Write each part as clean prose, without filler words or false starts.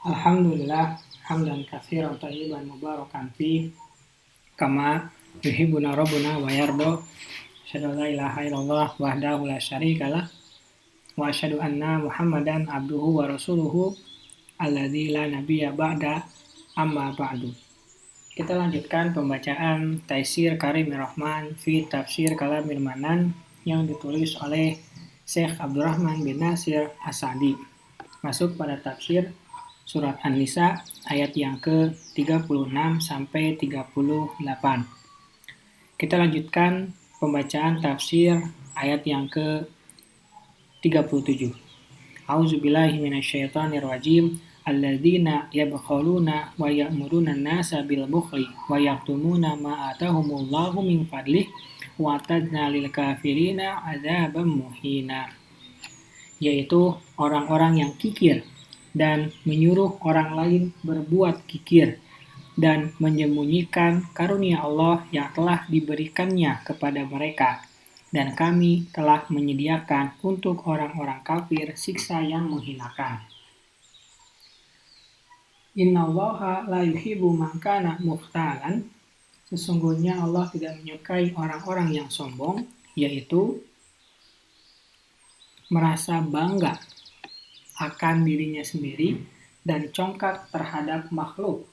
Alhamdulillah hamdan katsiran thayyiban mubarakan fi kama yuhibbuna rabbuna wa yarda. Asyhadu an la ilaha illallah wahdahu la syarikalah wa asyhadu anna Muhammadan abduhu wa rasuluhu alladzi la nabiyya ba'da amma ba'du. Kita lanjutkan pembacaan Taisir Karimir Rahman fi Tafsir Kalamil Manan yang ditulis oleh Syekh Abdurrahman bin Nasir As-Sa'di. Masuk pada tafsir Surat An-Nisa ayat yang ke-36 sampai 38. Kita lanjutkan pembacaan tafsir ayat yang ke-37. A'udzubillahi minasyaitonirrajim. Alladzina yabkhaluna wa ya'muruna an-nasa bil bukhli wa yaktumuna ma atahumullahu min fadlih wa atadna lil kafirina adzaban muhina. Yaitu orang-orang yang kikir dan menyuruh orang lain berbuat kikir dan menyembunyikan karunia Allah yang telah diberikannya kepada mereka, dan kami telah menyediakan untuk orang-orang kafir siksa yang menghinakan. Innallaha la yuhibbu man kana mukhtalan. Sesungguhnya Allah tidak menyukai orang-orang yang sombong, yaitu merasa bangga akan dirinya sendiri dan congkak terhadap makhluk,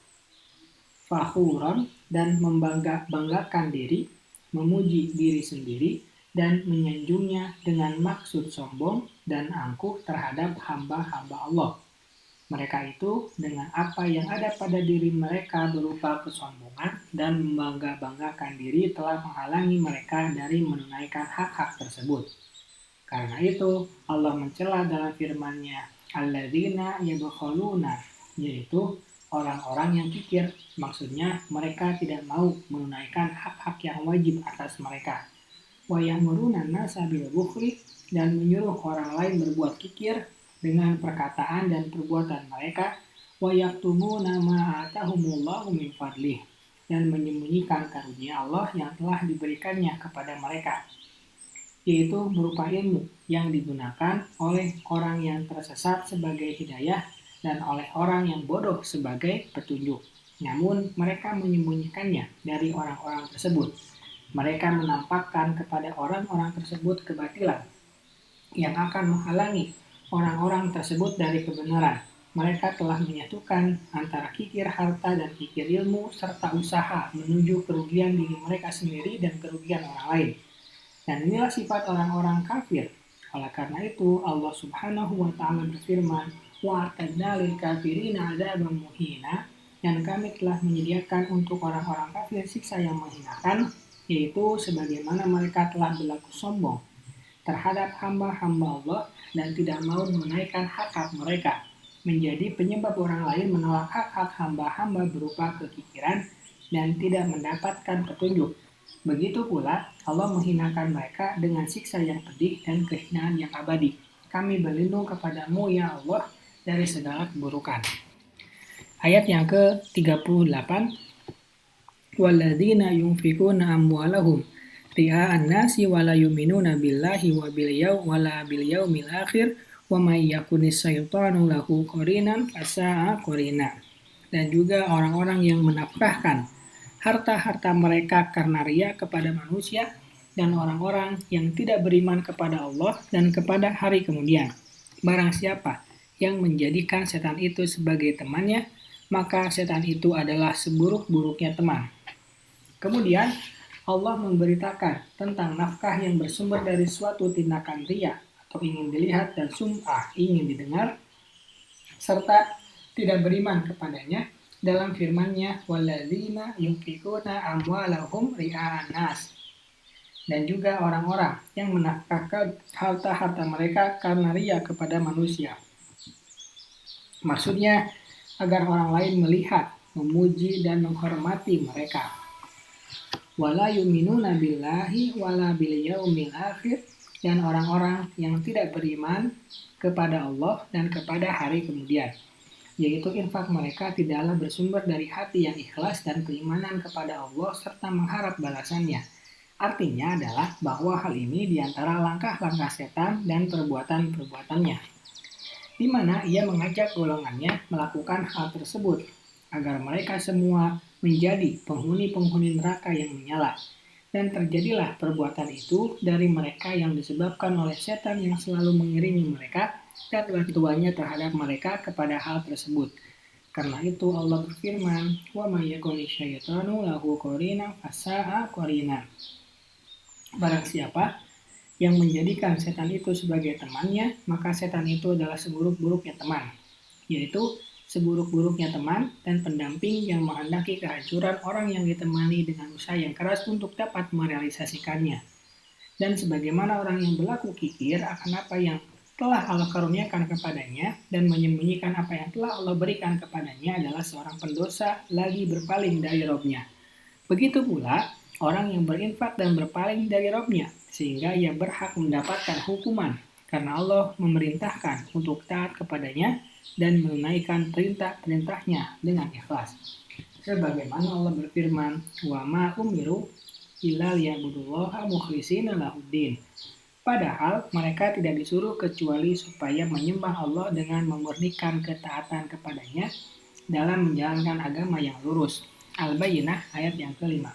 fakhuran, dan membanggakan diri, memuji diri sendiri, dan menyanjungnya dengan maksud sombong dan angkuh terhadap hamba-hamba Allah. Mereka itu dengan apa yang ada pada diri mereka berupa kesombongan dan membangga-banggakan diri telah menghalangi mereka dari menunaikan hak-hak tersebut. Karena itu Allah mencela dalam firman-Nya, alladzina yabkhaluna, yaitu orang-orang yang kikir. Maksudnya mereka tidak mau menunaikan hak-hak yang wajib atas mereka. Wa ya'muruna an-nasa bil bukhli, dan menyuruh orang lain berbuat kikir dengan perkataan dan perbuatan mereka. Wa yaktumuna ma atahumullahu min fadlih, dan menyembunyikan karunia Allah yang telah diberikannya kepada mereka, yaitu berupa ilmu yang digunakan oleh orang yang tersesat sebagai hidayah dan oleh orang yang bodoh sebagai petunjuk. Namun mereka menyembunyikannya dari orang-orang tersebut. Mereka menampakkan kepada orang-orang tersebut kebatilan yang akan menghalangi orang-orang tersebut dari kebenaran. Mereka telah menyatukan antara kikir harta dan kikir ilmu serta usaha menuju kerugian diri mereka sendiri dan kerugian orang lain. Dan inilah sifat orang-orang kafir. Oleh karena itu Allah Subhanahu wa taala berfirman, wa atadna lil kafirina adzaban muhina, dan kami telah menyediakan untuk orang-orang kafir siksa yang menghinakan, yaitu sebagaimana mereka telah berlaku sombong terhadap hamba-hamba Allah dan tidak mau menunaikan hak-hak mereka, menjadi penyebab orang lain menolak hak-hak hamba-hamba berupa kekikiran dan tidak mendapatkan petunjuk. Begitu pula Allah menghinakan mereka dengan siksa yang pedih dan kehinaan yang abadi. Kami berlindung kepadamu ya Allah dari segala keburukan. Ayat yang ke-38. Walladzina yunfikuna amwalahum ria'an nasi wa la yu'minuna billahi wa bil yaumil akhir wa may yakunis syaitanu lahu qarinan fasa'a qarina. Dan juga orang-orang yang menafkahkan harta-harta mereka karena ria kepada manusia, dan orang-orang yang tidak beriman kepada Allah dan kepada hari kemudian. Barang siapa yang menjadikan setan itu sebagai temannya, maka setan itu adalah seburuk-buruknya teman. Kemudian Allah memberitakan tentang nafkah yang bersumber dari suatu tindakan ria atau ingin dilihat, dan sum'ah ingin didengar, serta tidak beriman kepadanya dalam firman-Nya, walladzina yunfikuna amwalahum ria'an nas, dan juga orang-orang yang menafkahkan harta-harta mereka karena ria kepada manusia. Maksudnya agar orang lain melihat, memuji dan menghormati mereka. Wala yu'minuna billahi wala bil yaumil akhir, dan orang-orang yang tidak beriman kepada Allah dan kepada hari kemudian, yaitu infak mereka tidaklah bersumber dari hati yang ikhlas dan keimanan kepada Allah serta mengharap balasannya. Artinya adalah bahwa hal ini diantara langkah-langkah setan dan perbuatan-perbuatannya. di mana ia mengajak golongannya melakukan hal tersebut, agar mereka semua menjadi penghuni-penghuni neraka yang menyala. Dan terjadilah perbuatan itu dari mereka yang disebabkan oleh setan yang selalu mengiringi mereka dan bantuannya terhadap mereka kepada hal tersebut. Karena itu Allah berfirman, "Wa may yakuni syaitanu lahu qarinan fasa'a qarinan." Barang siapa yang menjadikan setan itu sebagai temannya, maka setan itu adalah seburuk-buruknya teman, yaitu seburuk-buruknya teman dan pendamping yang menghendaki kehancuran orang yang ditemani dengan usaha yang keras untuk dapat merealisasikannya. Dan sebagaimana orang yang berlaku kikir akan apa yang telah Allah karuniakan kepadanya dan menyembunyikan apa yang telah Allah berikan kepadanya adalah seorang pendosa lagi berpaling dari Robnya. Begitu pula orang yang berinfak dan berpaling dari Robnya, sehingga ia berhak mendapatkan hukuman karena Allah memerintahkan untuk taat kepadanya dan menunaikan perintah-perintahnya dengan ikhlas. Sebagaimana Allah berfirman, "Wa ma umiru illa liya'budullaha mukhlishina lahuddin." Padahal mereka tidak disuruh kecuali supaya menyembah Allah dengan memurnikan ketaatan kepadanya dalam menjalankan agama yang lurus. Al-Bayyinah ayat yang kelima.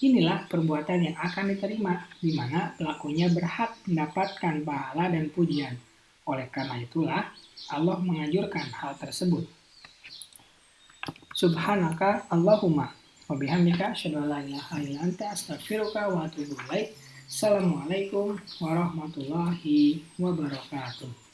Inilah perbuatan yang akan diterima, di mana pelakunya berhak mendapatkan pahala dan pujian. Oleh karena itulah, Allah menganjurkan hal tersebut. Subhanaka Allahumma wa bihamdika asyhadu an la ilaha illa anta astaghfiruka wa atubu ilaik. Assalamualaikum warahmatullahi wabarakatuh.